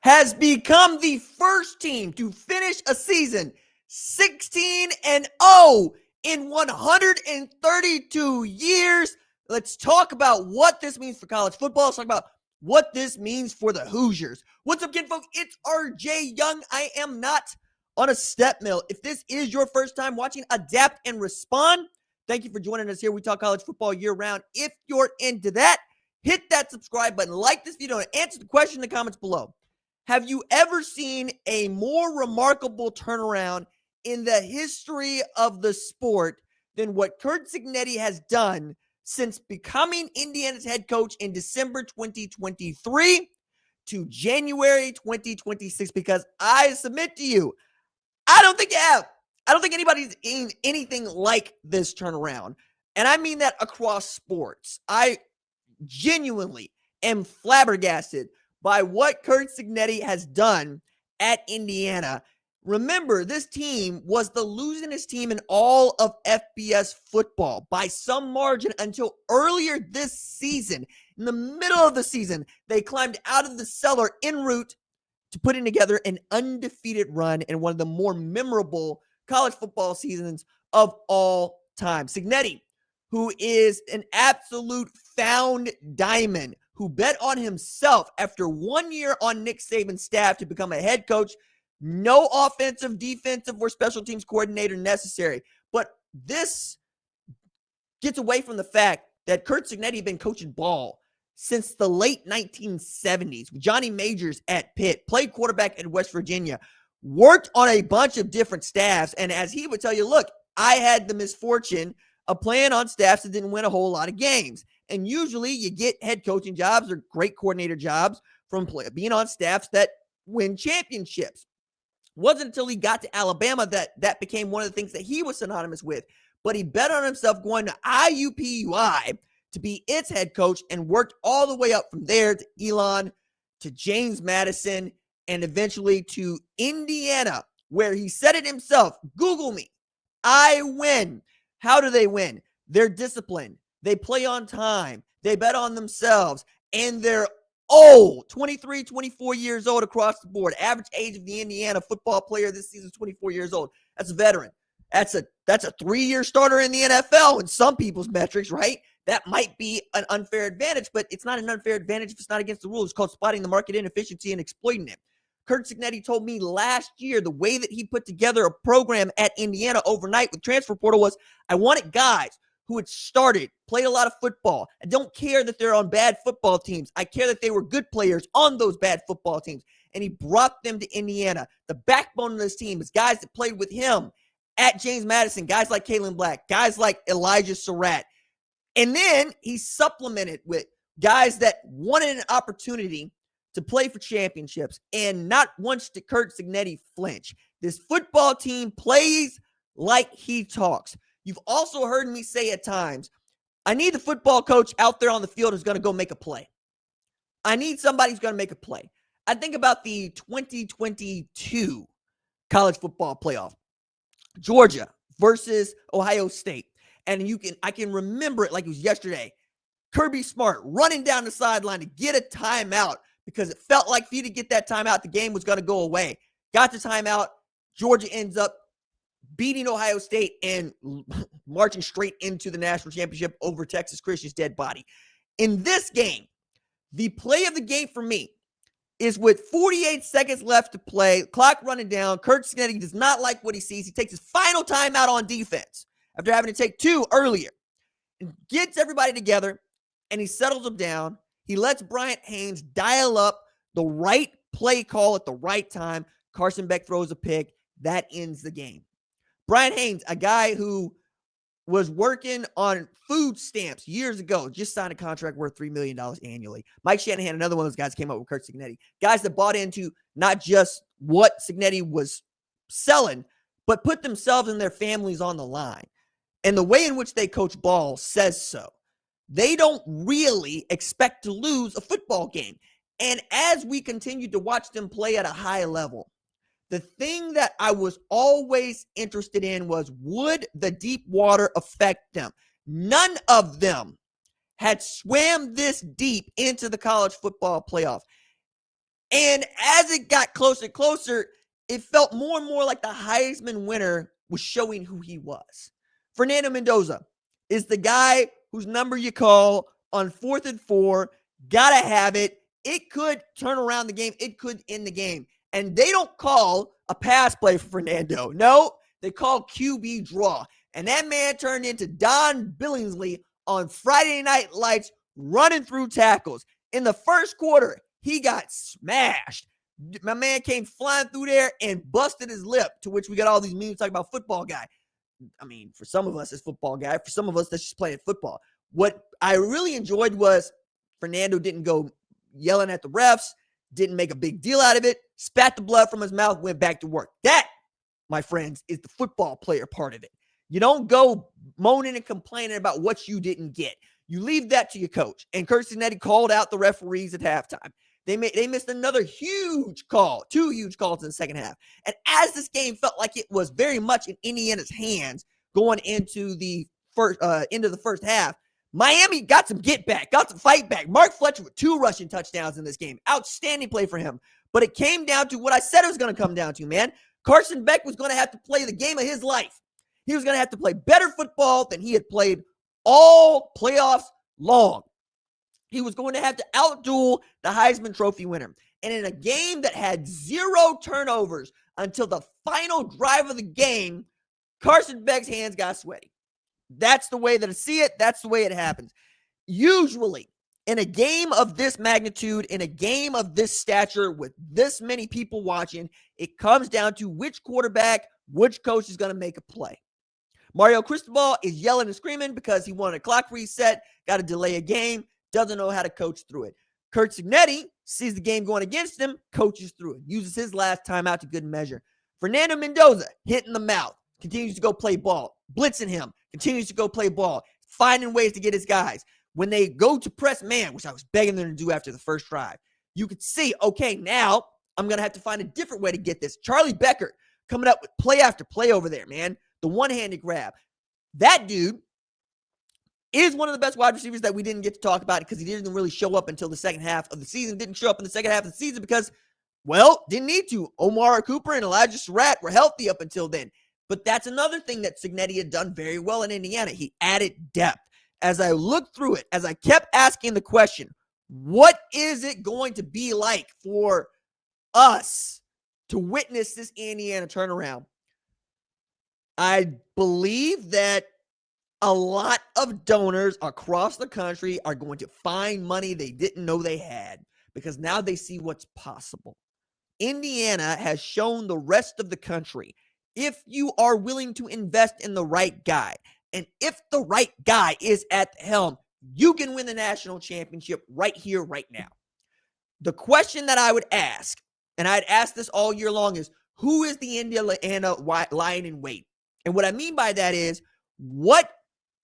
has become the first team to finish a season 16-0 in 132 years. Let's talk about what this means for college football. Let's talk about what this means for the Hoosiers. What's up, kinfolk? It's RJ Young. I am not on a step mill. If this is your first time watching Adapt and Respond, thank you for joining us here. We talk college football year round. If you're into that, hit that subscribe button, like this video, and answer the question in the comments below. Have you ever seen a more remarkable turnaround in the history of the sport than what Kurt Signetti has done since becoming Indiana's head coach in December 2023 to January 2026? Because I submit to you, I don't think you have. I don't think anybody's in anything like this turnaround. And I mean that across sports. I genuinely am flabbergasted by what Kurt Signetti has done at Indiana. Remember, this team was the losingest team in all of FBS football by some margin until earlier this season. In the middle of the season, they climbed out of the cellar en route to putting together an undefeated run in one of the more memorable college football seasons of all time. Signetti, who is an absolute found diamond, who bet on himself after 1 year on Nick Saban's staff to become a head coach. No offensive, defensive, or special teams coordinator necessary. But this gets away from the fact that Kurt Signetti had been coaching ball since the late 1970s. Johnny Majors at Pitt, played quarterback at West Virginia, worked on a bunch of different staffs. And as he would tell you, look, I had the misfortune of playing on staffs that didn't win a whole lot of games. And usually you get head coaching jobs or great coordinator jobs from being on staffs that win championships. Wasn't until he got to Alabama that became one of the things that he was synonymous with. But he bet on himself going to IUPUI to be its head coach and worked all the way up from there to Elon, to James Madison, and eventually to Indiana, where he said it himself. Google me. I win. How do they win? They're disciplined. They play on time. They bet on themselves. And they're old, 23, 24 years old across the board. Average age of the Indiana football player this season is 24 years old. That's a veteran. That's a 3-year starter in the NFL in some people's metrics, right? That might be an unfair advantage, but it's not an unfair advantage if it's not against the rules. It's called spotting the market inefficiency and exploiting it. Kurt Signetti told me last year the way that he put together a program at Indiana overnight with transfer portal was, I wanted guys who had started, played a lot of football. I don't care that they're on bad football teams. I care that they were good players on those bad football teams. And he brought them to Indiana. The backbone of this team is guys that played with him at James Madison, guys like Kalen Black, guys like Elijah Surratt. And then he supplemented with guys that wanted an opportunity to play for championships. And not once did Kurt Signetti flinch. This football team plays like he talks. You've also heard me say at times, I need the football coach out there on the field who's going to go make a play. I need somebody who's going to make a play. I think about the 2022 college football playoff. Georgia versus Ohio State. And I can remember it like it was yesterday. Kirby Smart running down the sideline to get a timeout because it felt like for you to get that timeout, the game was going to go away. Got the timeout. Georgia ends up beating Ohio State and marching straight into the national championship over Texas Christian's dead body. In this game, the play of the game for me is with 48 seconds left to play, clock running down. Kurt Signetti does not like what he sees. He takes his final timeout on defense after having to take 2 earlier, and gets everybody together, and he settles them down. He lets Bryant Haynes dial up the right play call at the right time. Carson Beck throws a pick. That ends the game. Bryant Haynes, a guy who was working on food stamps years ago, just signed a contract worth $3 million annually. Mike Shanahan, another one of those guys, came up with Kurt Signetti. Guys that bought into not just what Signetti was selling, but put themselves and their families on the line. And the way in which they coach ball says so. They don't really expect to lose a football game. And as we continue to watch them play at a high level, the thing that I was always interested in was, would the deep water affect them? None of them had swam this deep into the college football playoff. And as it got closer and closer, it felt more and more like the Heisman winner was showing who he was. Fernando Mendoza is the guy whose number you call on 4th and 4. Gotta have it. It could turn around the game. It could end the game. And they don't call a pass play for Fernando. No, they call QB draw. And that man turned into Don Billingsley on Friday Night Lights, running through tackles. In the first quarter, he got smashed. My man came flying through there and busted his lip, to which we got all these memes talking about football guy. I mean, for some of us, it's football guy. For some of us, that's just playing football. What I really enjoyed was Fernando didn't go yelling at the refs, didn't make a big deal out of it, spat the blood from his mouth, went back to work. That, my friends, is the football player part of it. You don't go moaning and complaining about what you didn't get. You leave that to your coach. And Kurt Signetti called out the referees at halftime. They missed another huge call, 2 huge calls in the second half. And as this game felt like it was very much in Indiana's hands going into the first half, Miami got some get back, got some fight back. Mark Fletcher with 2 rushing touchdowns in this game. Outstanding play for him. But it came down to what I said it was going to come down to, man. Carson Beck was going to have to play the game of his life. He was going to have to play better football than he had played all playoffs long. He was going to have to outduel the Heisman Trophy winner. And in a game that had 0 turnovers until the final drive of the game, Carson Beck's hands got sweaty. That's the way that I see it. That's the way it happens. Usually, in a game of this magnitude, in a game of this stature, with this many people watching, it comes down to which quarterback, which coach is going to make a play. Mario Cristobal is yelling and screaming because he wanted a clock reset, got to delay a game, doesn't know how to coach through it. Kurt Signetti sees the game going against him, coaches through it, uses his last timeout to good measure. Fernando Mendoza hitting the mouth, continues to go play ball, blitzing him, continues to go play ball, finding ways to get his guys. When they go to press man, which I was begging them to do after the first drive, you could see, okay, now I'm going to have to find a different way to get this. Charlie Becker coming up with play after play over there, man. The one-handed grab. That dude is one of the best wide receivers that we didn't get to talk about because he didn't really show up until the second half of the season. Didn't show up in the second half of the season because, well, didn't need to. Omar Cooper and Elijah Surratt were healthy up until then. But that's another thing that Cignetti had done very well in Indiana. He added depth. As I looked through it, as I kept asking the question, what is it going to be like for us to witness this Indiana turnaround? I believe that a lot of donors across the country are going to find money they didn't know they had because now they see what's possible. Indiana has shown the rest of the country, if you are willing to invest in the right guy, and if the right guy is at the helm, you can win the national championship right here, right now. The question that I would ask, and I'd ask this all year long, is who is the Indiana lying in wait? And what I mean by that is, what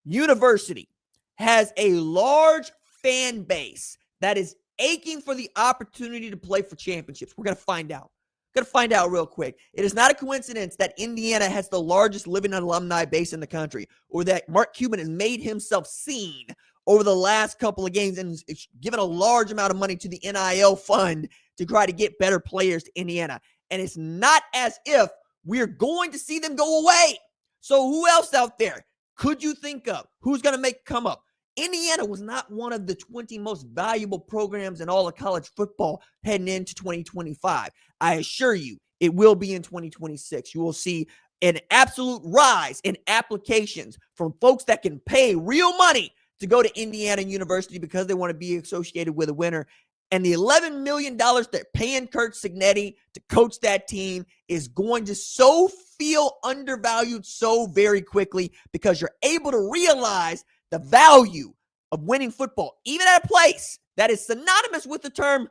university has a large fan base that is aching for the opportunity to play for championships? We're going to find out. Going to find out real quick. It is not a coincidence that Indiana has the largest living alumni base in the country, or that Mark Cuban has made himself seen over the last couple of games and given a large amount of money to the NIL fund to try to get better players to Indiana. And it's not as if we're going to see them go away. So who else out there could you think of? Who's going to make a come up? Indiana was not one of the 20 most valuable programs in all of college football heading into 2025. I assure you, it will be in 2026. You will see an absolute rise in applications from folks that can pay real money to go to Indiana University because they want to be associated with a winner. And the $11 million they're paying Kurt Signetti to coach that team is going to so feel undervalued so very quickly because you're able to realize the value of winning football, even at a place that is synonymous with the term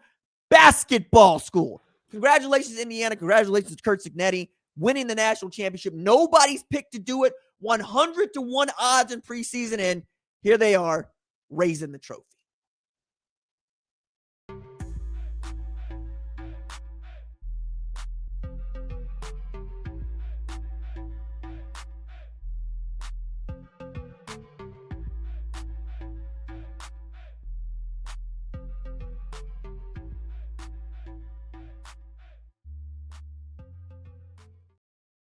basketball school. Congratulations, Indiana. Congratulations, Kurt Signetti, winning the national championship. Nobody's picked to do it. 100-1 odds in preseason, and here they are raising the trophy.